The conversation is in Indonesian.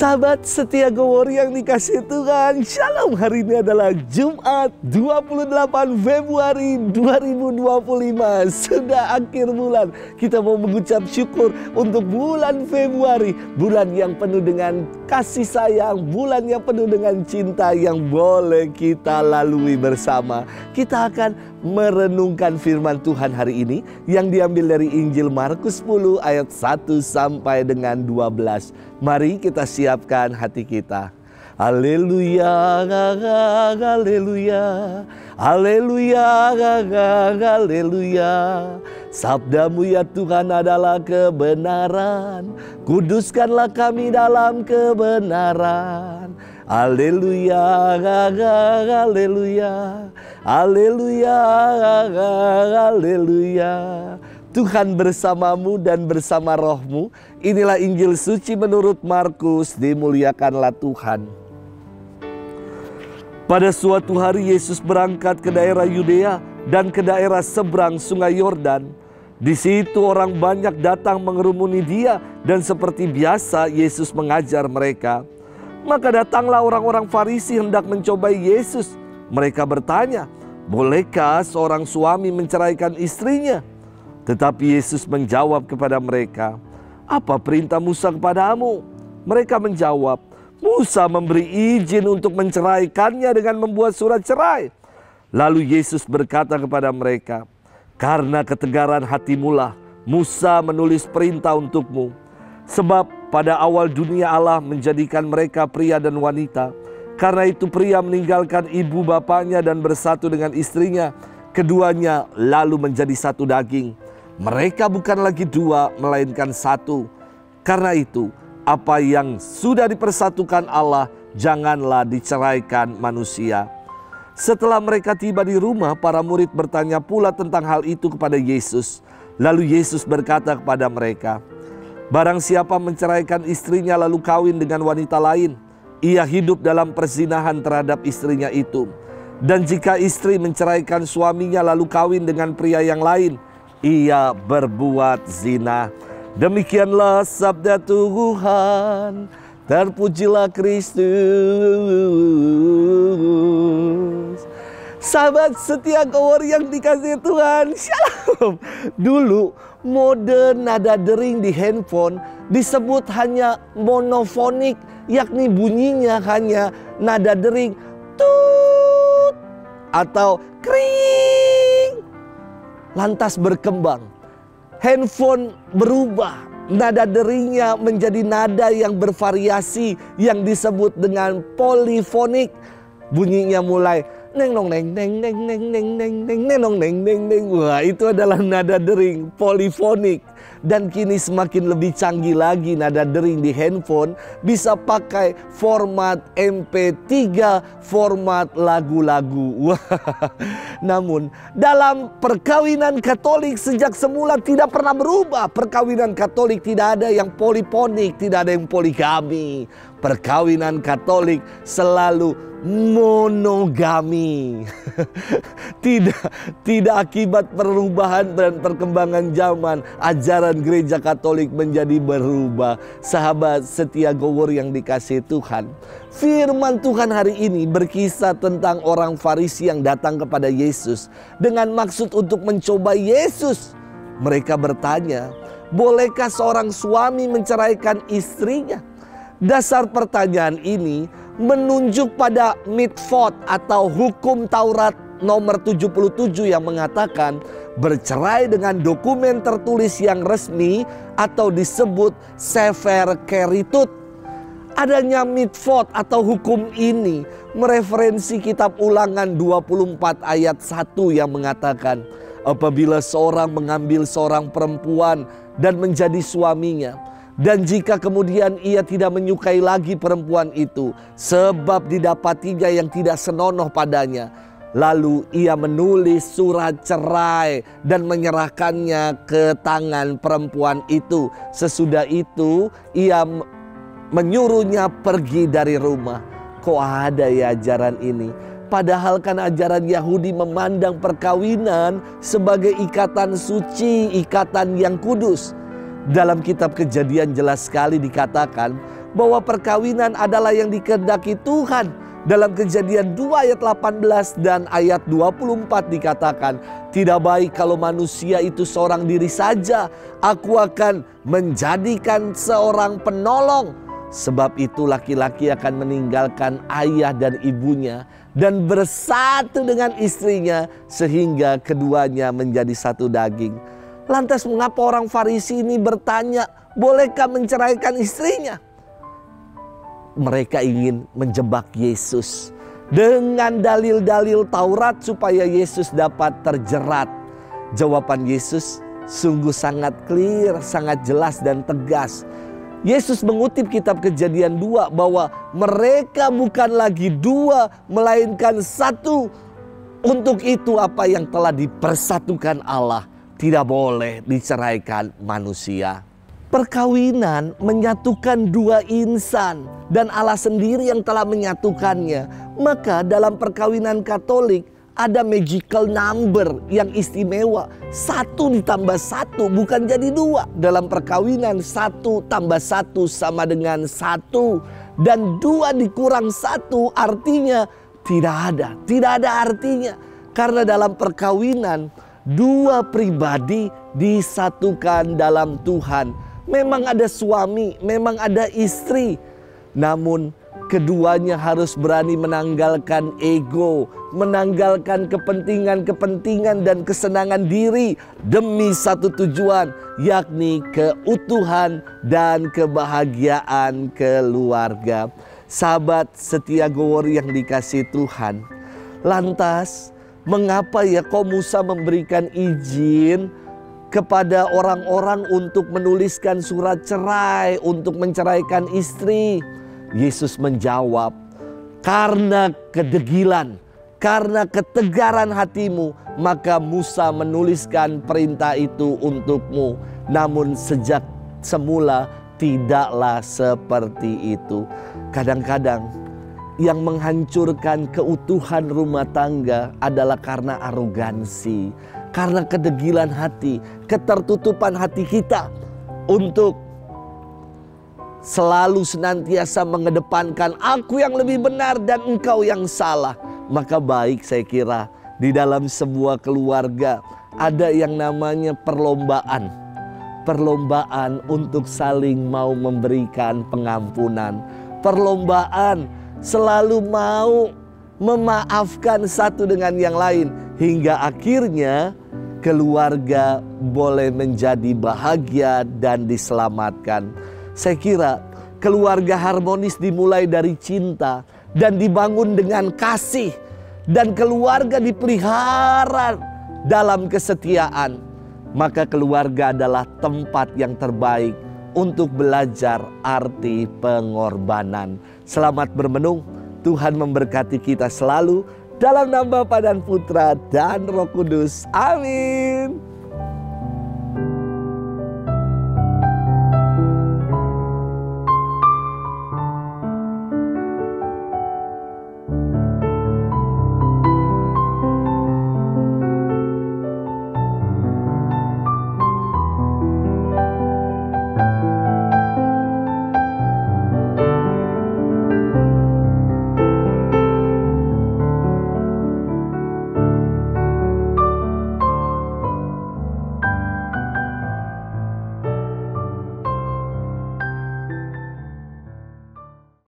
Sahabat setia Go Warrior yang dikasih Tuhan, Shalom. Hari ini adalah Jumat 28 Februari 2025. Sudah akhir bulan. Kita mau mengucap syukur untuk bulan Februari, bulan yang penuh dengan kasih sayang, bulan yang penuh dengan cinta yang boleh kita lalui bersama. Kita akan merenungkan firman Tuhan hari ini yang diambil dari Injil Markus 10 ayat 1 sampai dengan 12. Mari kita siapkan hati kita. Haleluya, haleluya, haleluya, haleluya. Sabdamu ya Tuhan adalah kebenaran. Kuduskanlah kami dalam kebenaran. Haleluya, haleluya, haleluya, haleluya. Tuhan bersamamu dan bersama rohmu. Inilah Injil suci menurut Markus. Dimuliakanlah Tuhan. Pada suatu hari Yesus berangkat ke daerah Yudea dan ke daerah seberang sungai Yordan. Di situ orang banyak datang mengerumuni dia, dan seperti biasa Yesus mengajar mereka. Maka datanglah orang-orang Farisi hendak mencobai Yesus. Mereka bertanya, bolehkah seorang suami menceraikan istrinya? Tetapi Yesus menjawab kepada mereka, apa perintah Musa kepadamu? Mereka menjawab, Musa memberi izin untuk menceraikannya dengan membuat surat cerai. Lalu Yesus berkata kepada mereka, karena ketegaran hatimulah Musa menulis perintah untukmu. Sebab pada awal dunia Allah menjadikan mereka pria dan wanita. Karena itu pria meninggalkan ibu bapaknya dan bersatu dengan istrinya. Keduanya lalu menjadi satu daging. Mereka bukan lagi dua, melainkan satu. Karena itu, apa yang sudah dipersatukan Allah, janganlah diceraikan manusia. Setelah mereka tiba di rumah, para murid bertanya pula tentang hal itu kepada Yesus. Lalu Yesus berkata kepada mereka, barang siapa menceraikan istrinya lalu kawin dengan wanita lain, ia hidup dalam perzinahan terhadap istrinya itu. Dan jika istri menceraikan suaminya lalu kawin dengan pria yang lain, ia berbuat zina. Demikianlah sabda Tuhan. Terpujilah Kristus. Sahabat setia Go Warrior yang dikasihi Tuhan, Shalom. Dulu mode nada dering di handphone disebut hanya monofonik, yakni bunyinya hanya nada dering tut atau kring. Lantas berkembang, handphone berubah, nada deringnya menjadi nada yang bervariasi yang disebut dengan polifonik. Bunyinya mulai neng nong neng neng neng neng neng neng neng neng neng neng neng. Wah, itu adalah nada dering polifonik. Dan kini semakin lebih canggih lagi nada dering di handphone, bisa pakai format MP3, format lagu-lagu. Namun dalam perkawinan Katolik sejak semula tidak pernah berubah. Perkawinan Katolik tidak ada yang polifonik, tidak ada yang poligami. Perkawinan Katolik selalu monogami. Tidak akibat perubahan dan perkembangan zaman, ajaran gereja Katolik menjadi berubah. Sahabat setia Go Warrior yang dikasihi Tuhan, firman Tuhan hari ini berkisah tentang orang Farisi yang datang kepada Yesus dengan maksud untuk mencoba Yesus. Mereka bertanya, bolehkah seorang suami menceraikan istrinya? Dasar pertanyaan ini menunjuk pada mitvot atau hukum Taurat nomor 77 yang mengatakan bercerai dengan dokumen tertulis yang resmi atau disebut sefer keritut. Adanya mitvot atau hukum ini mereferensi kitab Ulangan 24 ayat 1 yang mengatakan apabila seorang mengambil seorang perempuan dan menjadi suaminya, dan jika kemudian ia tidak menyukai lagi perempuan itu sebab didapatinya yang tidak senonoh padanya, lalu ia menulis surat cerai dan menyerahkannya ke tangan perempuan itu. Sesudah itu ia menyuruhnya pergi dari rumah. Kok ada ya ajaran ini? Padahal kan ajaran Yahudi memandang perkawinan sebagai ikatan suci, ikatan yang kudus. Dalam kitab Kejadian jelas sekali dikatakan bahwa perkawinan adalah yang dikehendaki Tuhan. Dalam Kejadian 2 ayat 18 dan ayat 24 dikatakan, tidak baik kalau manusia itu seorang diri saja. Aku akan menjadikan seorang penolong. Sebab itu laki-laki akan meninggalkan ayah dan ibunya dan bersatu dengan istrinya sehingga keduanya menjadi satu daging. Lantas mengapa orang Farisi ini bertanya, bolehkah menceraikan istrinya? Mereka ingin menjebak Yesus dengan dalil-dalil Taurat supaya Yesus dapat terjerat. Jawaban Yesus sungguh sangat clear, sangat jelas dan tegas. Yesus mengutip kitab Kejadian 2 bahwa mereka bukan lagi dua melainkan satu. Untuk itu apa yang telah dipersatukan Allah tidak boleh diceraikan manusia. Perkawinan menyatukan dua insan dan Allah sendiri yang telah menyatukannya. Maka dalam perkawinan Katolik ada magical number yang istimewa. 1 ditambah 1 bukan jadi 2. Dalam perkawinan 1 tambah 1 sama dengan 1. Dan 2 dikurang 1 artinya tidak ada artinya. Karena dalam perkawinan dua pribadi disatukan dalam Tuhan. Memang ada suami, memang ada istri. Namun keduanya harus berani menanggalkan ego, menanggalkan kepentingan-kepentingan dan kesenangan diri demi satu tujuan, yakni keutuhan dan kebahagiaan keluarga. Sahabat setia Gowor yang dikasihi Tuhan, lantas mengapa ya kok Musa memberikan izin kepada orang-orang untuk menuliskan surat cerai, untuk menceraikan istri? Yesus menjawab, karena kedegilan, karena ketegaran hatimu, maka Musa menuliskan perintah itu untukmu. Namun sejak semula tidaklah seperti itu. Kadang-kadang yang menghancurkan keutuhan rumah tangga adalah karena arogansi, karena kedegilan hati, ketertutupan hati kita untuk selalu senantiasa mengedepankan aku yang lebih benar dan engkau yang salah. Maka baik saya kira di dalam sebuah keluarga ada yang namanya perlombaan. Perlombaan untuk saling mau memberikan pengampunan. Perlombaan selalu mau memaafkan satu dengan yang lain. Hingga akhirnya keluarga boleh menjadi bahagia dan diselamatkan. Saya kira keluarga harmonis dimulai dari cinta dan dibangun dengan kasih. Dan keluarga dipelihara dalam kesetiaan. Maka keluarga adalah tempat yang terbaik untuk belajar arti pengorbanan. Selamat bermenung. Tuhan memberkati kita selalu. Dalam nama Bapa dan Putra dan Roh Kudus. Amin.